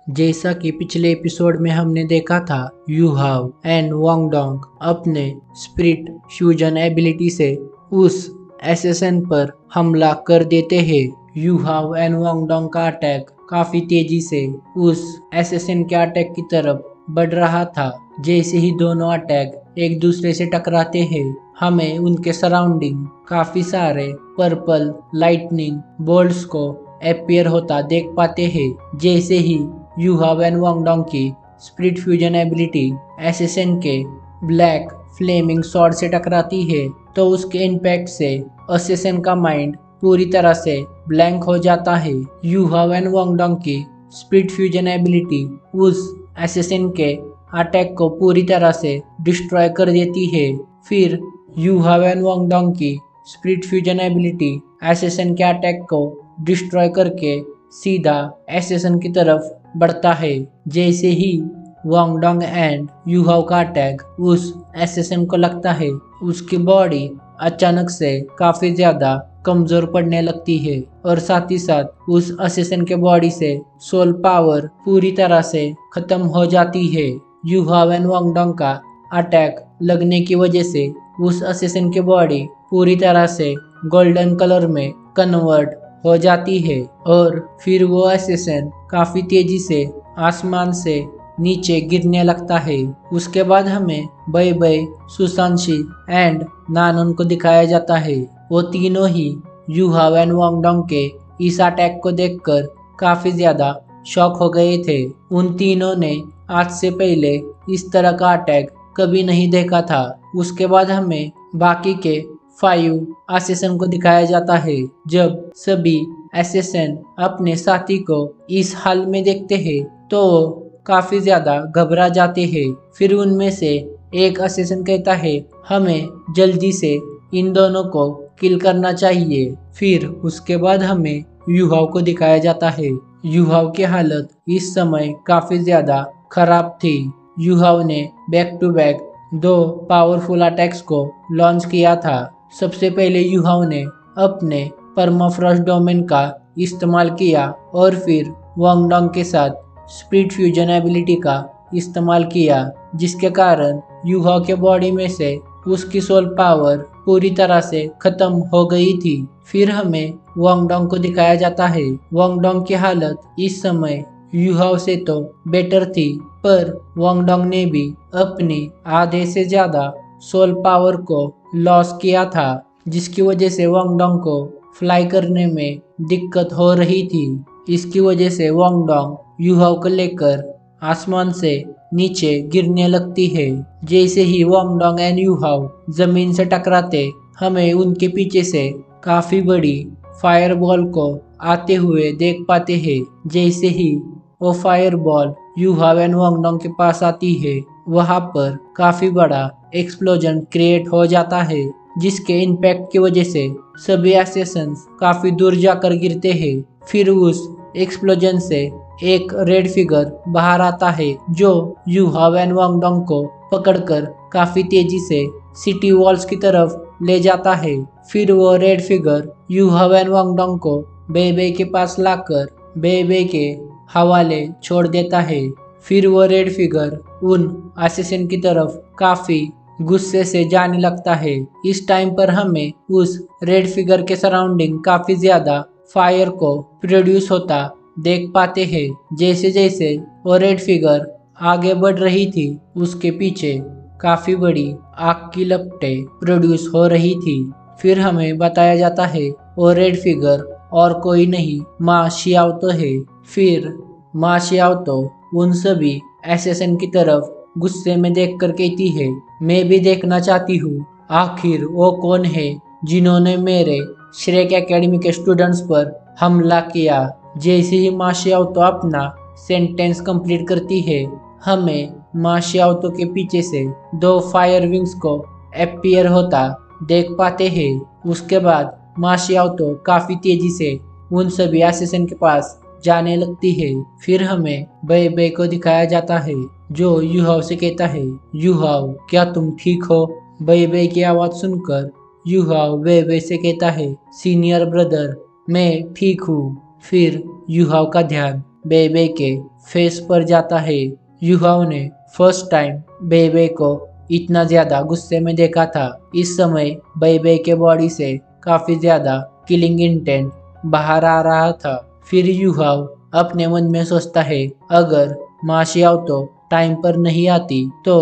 जैसा कि पिछले एपिसोड में हमने देखा था, you Hao and Wang Dong अपने स्पिरिट फ्यूजन एबिलिटी से उस एसेसन पर हमला कर देते हैं। You Hao and Wang Dong का अटैक काफी तेजी से उस एसेसन के अटैक की तरफ बढ़ रहा था। जैसे ही दोनों अटैक एक दूसरे से टकराते हैं, हमें उनके सराउंडिंग काफी सारे पर्पल लाइटनिंग बोल्ट्स को अपीयर होता देख पाते हैं। जैसे ही Yu Hao and Wang Dong की स्पिरिट फ्यूजन एबिलिटी एसेसन के ब्लैक फ्लेमिंग स्वॉर्ड से टकराती है, तो उसके इम्पैक्ट से एसेसन का माइंड पूरी तरह से ब्लैंक हो जाता है। You Hao and Wang Dong की स्पिरिट फ्यूजन एबिलिटी उस एसेसन के अटैक को पूरी तरह से डिस्ट्रॉय कर देती है। फिर you Hao and Wang Dong की स्पिरिट फ्यूजन एबिलिटी एसेसन के अटैक को डिस्ट्रॉय करके सीधा एसेसन की तरफ बढ़ता है। जैसे ही वांग डोंग एंड यू हाव का अटैक उस एसेसन को लगता है, उसकी बॉडी अचानक से काफी ज्यादा कमजोर पड़ने लगती है और साथ ही साथ उस एसेसन के बॉडी से सोल पावर पूरी तरह से खत्म हो जाती है। You Hao and Wang Dong का अटैक लगने की वजह से उस एसेसन की बॉडी पूरी तरह से गोल्डन कलर में कन्वर्ट हो जाती है और फिर वो एसेसन काफी तेजी से आसमान से नीचे गिरने लगता है। उसके बाद हमें बई बई, सुशांशी एंड नानन को दिखाया जाता है। वो तीनों ही Yu Hao and Wang Dong के इस अटैक को देखकर काफी ज्यादा शॉक हो गए थे। उन तीनों ने आज से पहले इस तरह का अटैक कभी नहीं देखा था। उसके बाद हमें बाकी के 5 एसेसन को दिखाया जाता है। जब सभी एसेसन अपने साथी को इस हाल में देखते हैं, तो वो काफी ज्यादा घबरा जाते हैं। फिर उनमें से एक एसेसन कहता है, हमें जल्दी से इन दोनों को किल करना चाहिए। फिर उसके बाद हमें यू हाव को दिखाया जाता है। यू हाव की हालत इस समय काफी ज्यादा खराब थी। यू हाव ने back to back 2 powerful attacks को लॉन्च किया था। सबसे पहले यू हाव ने अपने परमाफ्रॉस्ट डोमेन का इस्तेमाल किया और फिर वांग डोंग के साथ स्पिरिट फ्यूजन एबिलिटी का इस्तेमाल किया, जिसके कारण यू हाव के बॉडी में से उसकी सोल पावर पूरी तरह से खत्म हो गई थी। फिर हमें वांग डोंग को दिखाया जाता है। वांग डोंग की हालत इस समय यू हाव से तो बेटर थी, पर वांग डोंग ने भी अपनी आधे से ज्यादा सोल पावर को लॉस किया था, जिसकी वजह से वांग डोंग को फ्लाई करने में दिक्कत हो रही थी। इसकी वजह से वांग डोंग यू हाव को लेकर आसमान से नीचे गिरने लगती है। जैसे ही वांग डोंग एंड यू हाव जमीन से टकराते, हमें उनके पीछे से काफी बड़ी फायरबॉल को आते हुए देख पाते हैं। जैसे ही वो fireball you Hao and Wang Dong के पास आती है, वहां पर काफी बड़ा एक्सप्लोजन क्रिएट हो जाता है, जिसके इम्पैक्ट की वजह से सभी एसेसन्स काफी दूर जाकर गिरते हैं। फिर उस एक्सप्लोजन से एक रेड फिगर बाहर आता है, जो you Hao and Wang Dong को पकड़कर काफी तेजी से सिटी वॉल्स की तरफ ले जाता है। फिर वो red figure you Hao and Wang Dong को बेबे के पास लाकर बेबे के हवाले छोड़ देता है। फिर वो रेड फिगर उन एसेसन की तरफ काफी गुस्से से जाने लगता है। इस टाइम पर हमें उस रेड फिगर के सराउंडिंग काफी ज्यादा फायर को प्रोड्यूस होता देख पाते हैं। जैसे जैसे वो रेड फिगर आगे बढ़ रही थी, उसके पीछे काफी बड़ी आग की लपटें प्रोड्यूस हो रही थी। फिर हमें बताया जाता है वो रेड फिगर और कोई नहीं, माँ शियाओतो है। फिर माँ शियाओतो उन सभी एसेसन की तरफ गुस्से में देखकर कहती है, मैं भी देखना चाहती हूँ आखिर वो कौन है जिन्होंने मेरे श्रेक एकेडमी के स्टूडेंट्स पर हमला किया। जैसे ही माँ शियाओतो अपना सेंटेंस कंप्लीट करती है, हमें माँ शियाओतो के पीछे से 2 फायर विंग्स को अपीयर होता देख पाते हैं। उसके बाद माँ शियाओतो काफी तेजी से उन सभी एसेसन के पास जाने लगती है। फिर हमें बे बे को दिखाया जाता है, जो यू हाव से कहता है, यू हाव क्या तुम ठीक हो? बे बे की आवाज सुनकर यू हाव बे बे से कहता है, सीनियर ब्रदर मैं ठीक हूँ। फिर यू हाव का ध्यान बेबे के फेस पर जाता है। युहाव ने फर्स्ट टाइम बेबे को इतना ज्यादा गुस्से में देखा था। इस समय बेबे के बॉडी से काफी ज्यादा किलिंग इंटेंट बाहर आ रहा था। फिर युहाव अपने मन में सोचता है, अगर मा शियाओ तो टाइम पर नहीं आती तो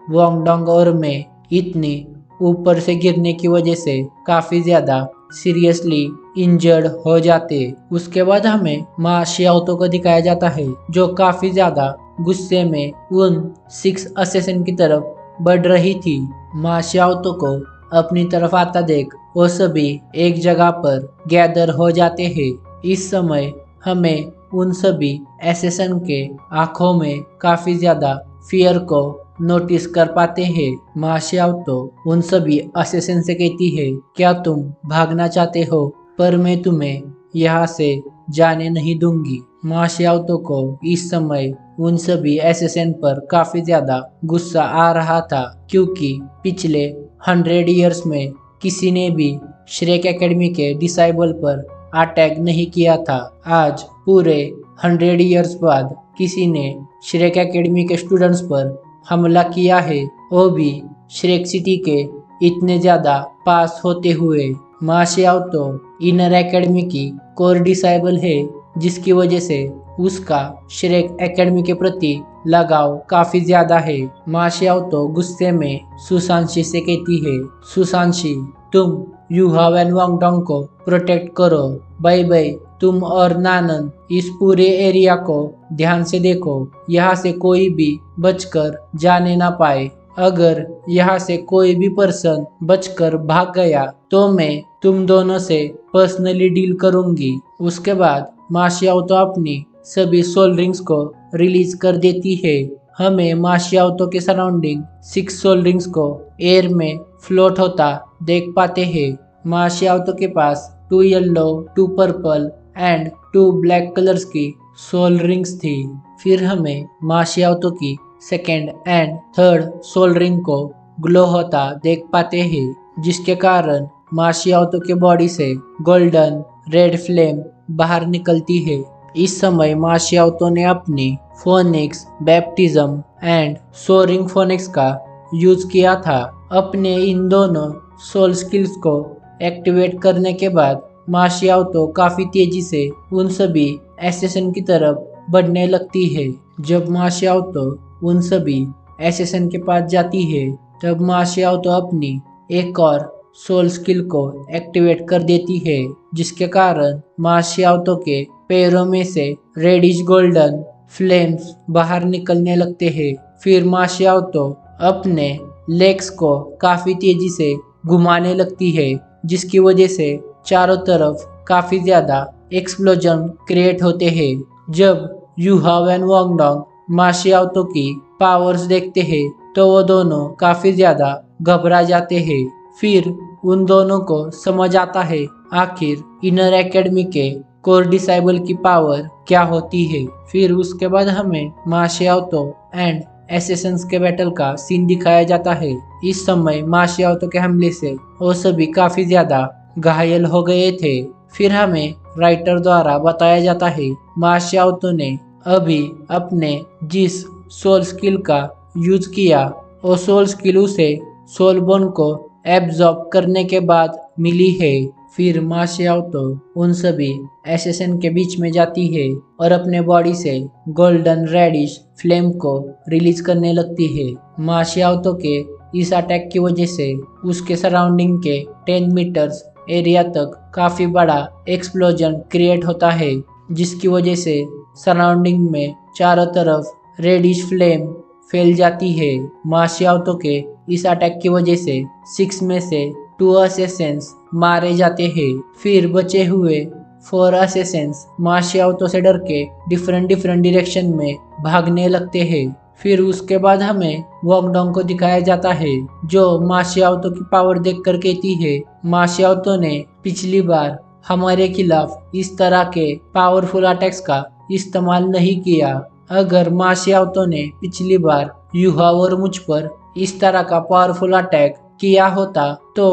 वांगडोंग और मैं इतनी ऊपर से गिरने की वजह से काफी ज्यादा सीरियसली इंजर्ड हो जाते। उसके बाद हमें मा शियाओतो को दिखाया जाता है जो काफी ज्यादा गुस्से में उन 6 असेसिन की तरफ बढ़ रही थी। मा शियाओतो को अपनी तरफ आता देख वो सभी एक जगह पर गैदर हो जाते हैं। इस समय हमें उन सभी एसेसन के आंखों में काफी ज्यादा फियर को नोटिस कर पाते हैं। मा शियाओतो उन सभी असेसिन से कहती है, क्या तुम भागना चाहते हो? पर मैं तुम्हें यहाँ से जाने नहीं दूंगी। मा शियाओतो को इस समय उन सभी एसेसिन पर काफी ज्यादा गुस्सा आ रहा था क्योंकि पिछले 100 इयर्स में किसी ने भी श्रेक एकेडमी के डिसाइबल पर अटैक नहीं किया था। आज पूरे 100 इयर्स बाद किसी ने श्रेक एकेडमी के स्टूडेंट्स पर हमला किया है, वो भी श्रेक सिटी के इतने ज्यादा पास होते हुए। मा शियाओतो इनर एकेडमी की कोर डिसाइबल है जिसकी वजह से उसका श्रेक एकेडमी के प्रति लगाव काफी ज्यादा है। मा शियाओतो गुस्से में सुसांशी से कहती है, सुसांशी तुम युहाव एंड वांगडोंग को प्रोटेक्ट करो। बाय बाय, तुम और नानन इस पूरे एरिया को ध्यान से देखो, यहाँ से कोई भी बचकर जाने ना पाए। अगर यहाँ से कोई भी पर्सन बचकर भाग गया तो मैं तुम दोनों से पर्सनली डील करूंगी। उसके बाद मा शियाओतो अपनी सभी सोल रिंग्स को रिलीज कर देती है। हमें मा शियाओतो के सराउंडिंग 6 सोल रिंग्स को एयर में फ्लोट होता देख पाते हैं। मा शियाओतो के पास 2 yellow, 2 purple and 2 black colours की सोल रिंग्स थी। फिर हमें मा शियाओतो की second and third soul ring को ग्लो होता देख पाते हैं, जिसके कारण मा शियाओतो के बॉडी से गोल्डन रेड फ्लेम बाहर निकलती है। इस समय मा शियाओतो ने अपनी phoenix baptism and soaring phoenix का यूज किया था। अपने इन दोनों सोल स्किल्स को एक्टिवेट करने के बाद मा शियाओतो काफी तेजी से उन सभी एसेसन की तरफ बढ़ने लगती है। जब मा शियाओतो उन सभी एसेसन के पास जाती है तब मा शियाओतो अपनी एक और सोल स्किल को एक्टिवेट कर देती है, जिसके कारण मा शियाओतो के पैरों में से रेडिश गोल्डन फ्लेम्स बाहर निकलने लगते हैं। फिर मा शियाओतो अपने लेग्स को काफी तेजी से घुमाने लगती है, जिसकी वजह से चारों तरफ काफी ज्यादा एक्सप्लोजन क्रिएट होते हैं। जब युहाव एंड वांगडोंग मा शियाओतो की पावर्स देखते हैं तो वो दोनों काफी ज्यादा घबरा जाते हैं। फिर उन दोनों को समझ आता है आखिर इनर एकेडमी के कोर डिसाइबल की पावर क्या होती है। फिर उसके बाद हमें मा शियाओतो एंड एसेसंस के बैटल का सीन दिखाया जाता है। इस समय मा शियाओतो के हमले से वो सभी काफी ज्यादा घायल हो गए थे। फिर हमें राइटर द्वारा बताया जाता है मा शियाओतो ने अभी अपने जिस सोल स्किल का यूज किया वो सोल स्किल उसे सोल बोन को एब्जॉर्ब करने के बाद मिली है। फिर मा शियाओतो उन सभी एसेसन के बीच में जाती है और अपने बॉडी से गोल्डन रेडिश फ्लेम को रिलीज करने लगती है। मा शियाओतो के इस अटैक की वजह से उसके सराउंडिंग के 10 मीटर्स एरिया तक काफी बड़ा एक्सप्लोजन क्रिएट होता है, जिसकी वजह से सराउंडिंग में चारों तरफ रेडिश फ्लेम फैल जाती है। मा शियाओतो के इस अटैक की वजह से 6 में से 2 असेसेंस मारे जाते हैं। फिर बचे हुए 4 असेसेंस मा शियाओतो से डर के डिफरेंट डायरेक्शन में भागने लगते हैं। फिर उसके बाद हमें वांगडोंग को दिखाया जाता है जो मा शियाओतो की पावर देखकर कहती है, मा शियाओतो ने पिछली बार हमारे खिलाफ इस तरह के पावरफुल अटैक्स का इस्तेमाल नहीं किया। अगर मा शियाओतो ने पिछली बार युहाव और मुझ पर इस तरह का पावरफुल अटैक किया होता तो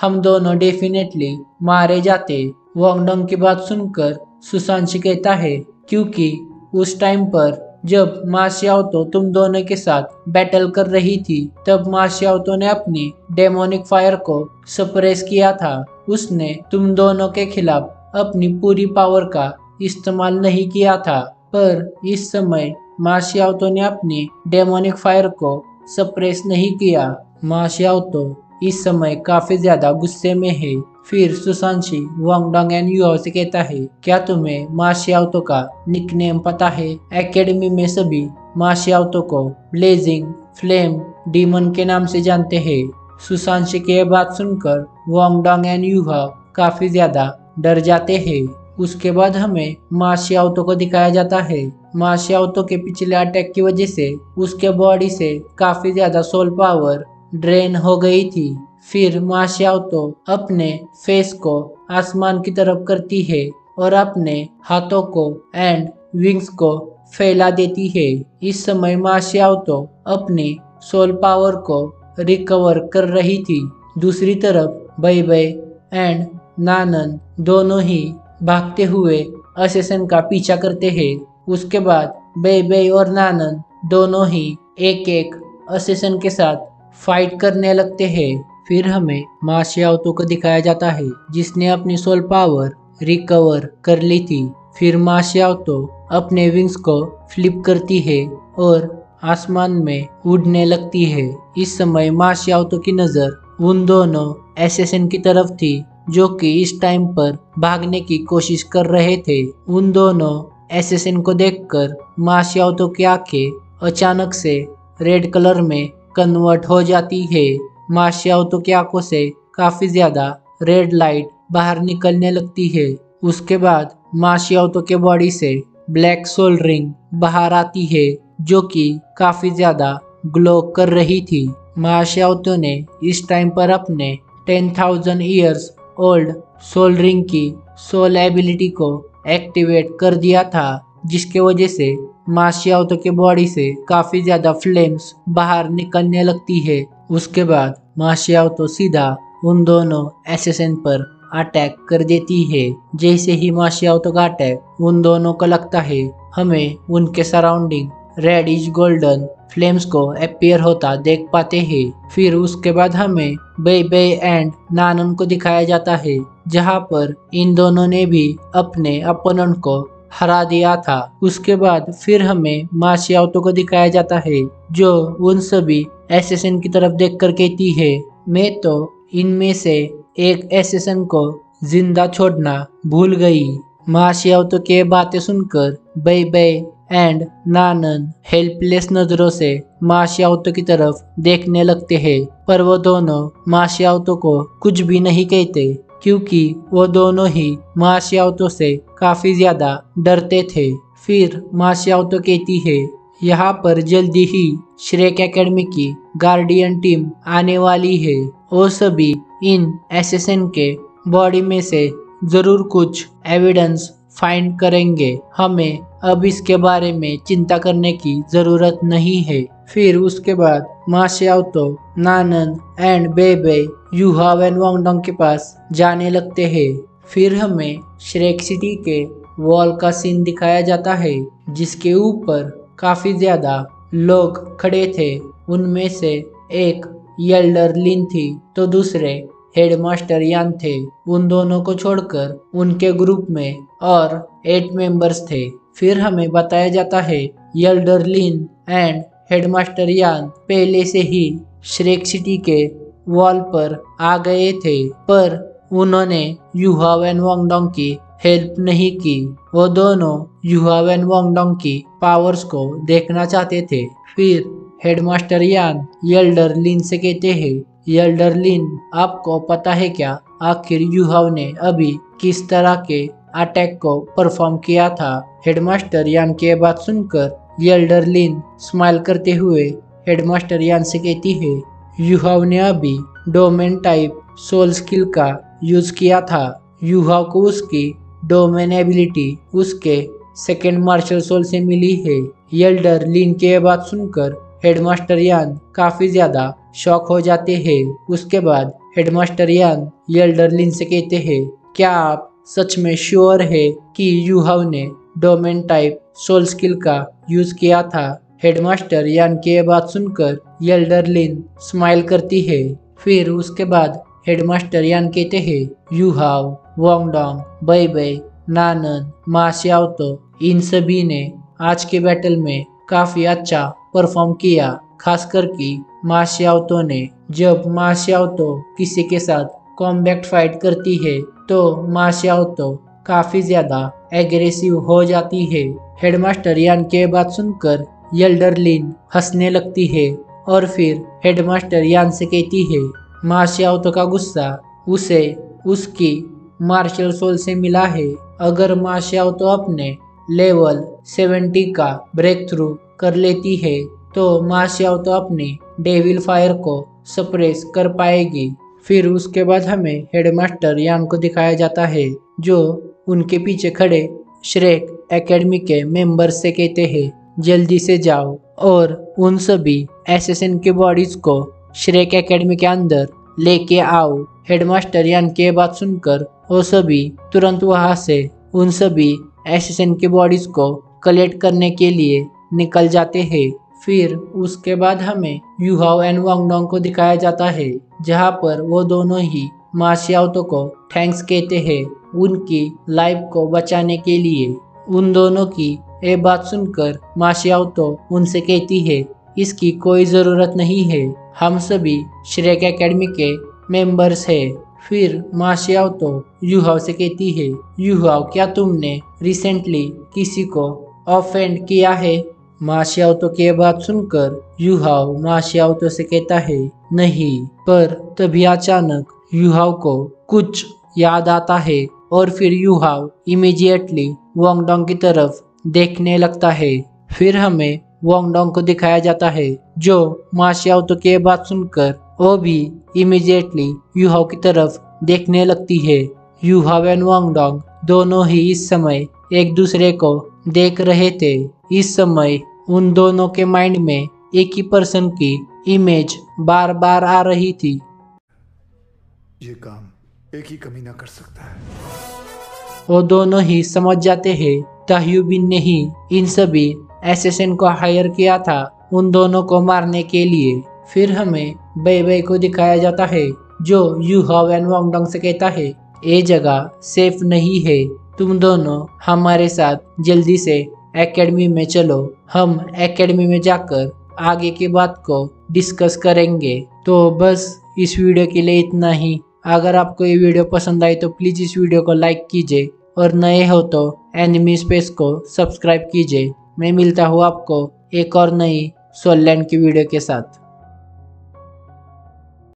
हम दोनों डेफिनेटली मारे जाते। वांगडोंग की बात सुनकर सुशांशी कहता है क्योंकि उस टाइम पर जब मा शियाओतो तुम दोनों के साथ बैटल कर रही थी, तब मा शियाओतो ने अपनी डेमोनिक फायर को सप्रेस किया था। उसने तुम दोनों के खिलाफ अपनी पूरी पावर का इस्तेमाल नहीं किया था, पर इस समय मा शियाओतो ने अपनी डेमोनिक फायर को सप्रेस नहीं किया। मा शियाओतो इस समय काफी ज्यादा गुस्से में है। फिर सुशांशी वांगडोंग एंड युहाओ से कहता है, क्या तुम्हें मा शियाओतो का निकनेम पता है? एकेडमी में सभी मा शियाओतो को ब्लेजिंग फ्लेम डीमन के नाम से जानते हैं। सुशांशी की यह बात सुनकर वांगडोंग एंड युहाओ काफी ज्यादा डर जाते हैं। उसके बाद हमें मा शियाओतो को दिखाया जाता है। मा शियाओतो के पिछले अटैक की वजह से उसके बॉडी से काफी ज्यादा सोल पावर ड्रेन हो गई थी। फिर मा शियाओतो अपने फेस को आसमान की तरफ करती है और अपने हाथों को एंड विंग्स को फैला देती है। इस समय मा शियाओतो अपनी सोल पावर को रिकवर कर रही थी। दूसरी तरफ बै बै एंड नानन दोनों ही भागते हुए असेसन का पीछा करते हैं। उसके बाद बै बै और नानन दोनों ही एक एक असेसन के साथ फाइट करने लगते हैं। फिर हमें मा शियाओतो को दिखाया जाता है, जिसने अपनी सोल पावर रिकवर कर ली थी। फिर मा शियाओतो अपने विंग्स को फ्लिप करती है और आसमान में उड़ने लगती है। इस समय मा शियाओतो की नजर उन दोनों एसेसन की तरफ थी, जो कि इस टाइम पर भागने की कोशिश कर रहे थे। उन दोनों एसेसन को देखकर मा शियाओतो की आंखें अचानक से रेड कलर में कन्वर्ट हो जाती है। मा शियाओतो की आंखों से काफी ज्यादा रेड लाइट बाहर निकलने लगती है। उसके बाद मा शियाओतो के बॉडी से ब्लैक सोल रिंग बाहर आती है, जो कि काफी ज्यादा ग्लो कर रही थी। मा शियाओतो ने इस टाइम पर अपने 10,000 ईयर्स ओल्ड सोल रिंग की सोल एबिलिटी को एक्टिवेट कर दिया था, जिसके वजह से मा शियाओतो के बॉडी से काफी ज्यादा फ्लेम्स बाहर निकलने लगती है। उसके बाद मा शियाओतो सीधा उन दोनों एसेसन पर अटैक कर देती है। जैसे ही मा शियाओतो का अटैक उन दोनों को लगता है, हमें उनके सराउंडिंग रेडिश गोल्डन फ्लेम्स को अपीयर होता देख पाते हैं। फिर उसके बाद हमें बै बै एंड नानन को दिखाया जाता है, जहां पर इन दोनों ने भी अपने अपोनेंट को हरा दिया था। उसके बाद फिर हमें मा शियाओतो को दिखाया जाता है, जो उन सभी एसेसन की तरफ देखकर कहती है, मैं तो इनमें से एक एसेसन को जिंदा छोड़ना भूल गई। मा शियाओतो की बातें सुनकर बै बै एंड नानन हेल्पलेस नजरों से मा शियाओतो की तरफ देखने लगते हैं, पर वो दोनों मा शियाओतो को कुछ भी नहीं कहते, क्योंकि वो दोनों ही मा शियाओतो से काफी ज्यादा डरते थे। फिर मा शियाओतो कहती है, यहाँ पर जल्दी ही श्रेक एकेडमी की गार्डियन टीम आने वाली है। वो सभी इन एसेसन के बॉडी में से जरूर कुछ एविडेंस फाइंड करेंगे। हमें अब इसके बारे में चिंता करने की जरूरत नहीं है। फिर उसके बाद मा शियाओतो नानन एंड बै बै युहाओ एंड वांगडोंग के पास जाने लगते हैं। फिर हमें श्रेक सिटी के वॉल का सीन दिखाया जाता है, जिसके ऊपर काफी ज्यादा लोग खड़े थे। उनमें से एक येल्डर लिन थी, तो दूसरे हेडमास्टर यान थे। उन दोनों को छोड़कर उनके ग्रुप में और 8 मेंबर्स थे। फिर हमें बताया जाता है, येल्डर लिन एंड हेडमास्टर यान पहले से ही श्रेक सिटी के वॉल पर आ गए थे, पर उन्होंने युहाओ एंड वांगडोंग की हेल्प नहीं की। वो दोनों युहाओ एंड वांगडोंग की पावर्स को देखना चाहते थे। फिर हेडमास्टर यान येल्डर लिन से कहते हैं, येल्डर लिन, आपको पता है क्या आखिर युहाओ ने अभी किस तरह के अटैक को परफॉर्म किया था? हेडमास्टर यान की बात सुनकर येल्डर लिन स्माइल करते हुए हेडमास्टर यान से कहती है, युहाओ ने अभी डोमेन टाइप सोल स्किल का यूज किया था। युहाओ को उसकी डोमेन एबिलिटी उसके सेकेंड मार्शल सोल से मिली है। येल्डर लिन की बात सुनकर हेडमास्टर यान काफी ज्यादा शॉक हो जाते हैं। उसके बाद हेडमास्टर यान येल्डर लिन से कहते हैं, क्या आप सच में श्योर है कि युहाओ ने डोमेन टाइप सोल स्किल का यूज किया था। हेडमास्टर यान की ये बात सुनकर एल्डर लिन स्माइल करती है। फिर उसके बाद हेडमास्टर यान कहते हैं, यू हाव, वांगडोंग, बेइबेई, नानन, मा श्याओतो, इन सभी ने आज के बैटल में काफी अच्छा परफॉर्म किया। खासकर कि मा श्याओतो ने। जब मा श्याओतो किसी के साथ कॉम्बैट फाइट करती है तो मा श्याओतो काफी ज्यादा एग्रेसिव हो जाती है। हेडमास्टर यान की बात सुनकर एल्डर लिन हंसने लगती है और फिर हेडमास्टर यान से कहती है, मा श्याओतो का गुस्सा उसे उसकी मार्शल सोल से मिला है। अगर मा श्याओतो अपने लेवल 70 का ब्रेक थ्रू कर लेती है तो मा श्याओतो अपनी डेविल फायर को सप्रेस कर पाएगी। फिर उसके बाद हमें हेडमास्टर यान को दिखाया जाता है जो उनके पीछे खड़े श्रेक एकेडमी के मेंबर्स से कहते हैं, जल्दी से जाओ और उन सभी एसेसिन की बॉडीज को श्रेक एकेडमी के अंदर लेके आओ। हेडमास्टर यान की बात सुनकर वो सभी तुरंत वहां से उन सभी एसेसिन की बॉडीज को कलेक्ट करने के लिए निकल जाते हैं। फिर उसके बाद हमें यू हाव एंड वांगडोंग को दिखाया जाता है जहां पर वो दोनों ही मा श्याओतो को थैंक्स कहते हैं उनकी लाइफ को बचाने के लिए। उन दोनों की ये बात सुनकर मा श्याओतो उनसे कहती है, इसकी कोई जरूरत नहीं है, हम सभी श्रेक एकेडमी के मेंबर्स हैं। फिर मा श्याओतो यू हाव से कहती है, यू हाव, क्या तुमने रिसेंटली किसी को ऑफेंड किया है? मा श्याओतो की बात सुनकर यू हाव मा श्याओतो से कहता है, नहीं। पर तभी अचानक यू हाव को कुछ याद आता है और फिर यू हाव इमीडिएटली वांगडोंग की तरफ देखने लगता है। फिर हमें वांगडोंग को दिखाया जाता है जो मा श्याओतो की बात सुनकर वो भी इमीडिएटली यू हाव की तरफ देखने लगती है। यू हाव एंड वांगडोंग दोनों ही इस समय एक दूसरे को देख रहे थे। इस समय उन दोनों के माइंड में एक ही पर्सन की इमेज बार बार आ रही थी। ये काम एक ही कमीना कर सकता है। वो दोनों ही समझ जाते हैं ताह्युबिन ने ही इन सभी एसेसिन को हायर किया था उन दोनों को मारने के लिए। फिर हमें बेइबेई को दिखाया जाता है जो यू हाव एंड वांगडोंग से कहता है, ये जगह सेफ नहीं है, तुम दोनों हमारे साथ जल्दी से एकेडमी में चलो, हम एकेडमी में जाकर आगे की बात को डिस्कस करेंगे। तो बस इस वीडियो के लिए इतना ही। अगर आपको ये वीडियो पसंद आई तो प्लीज़ इस वीडियो को लाइक कीजिए और नए हो तो एनिमी स्पेस को सब्सक्राइब कीजिए। मैं मिलता हूँ आपको एक और नई सोल लैंड की वीडियो के साथ।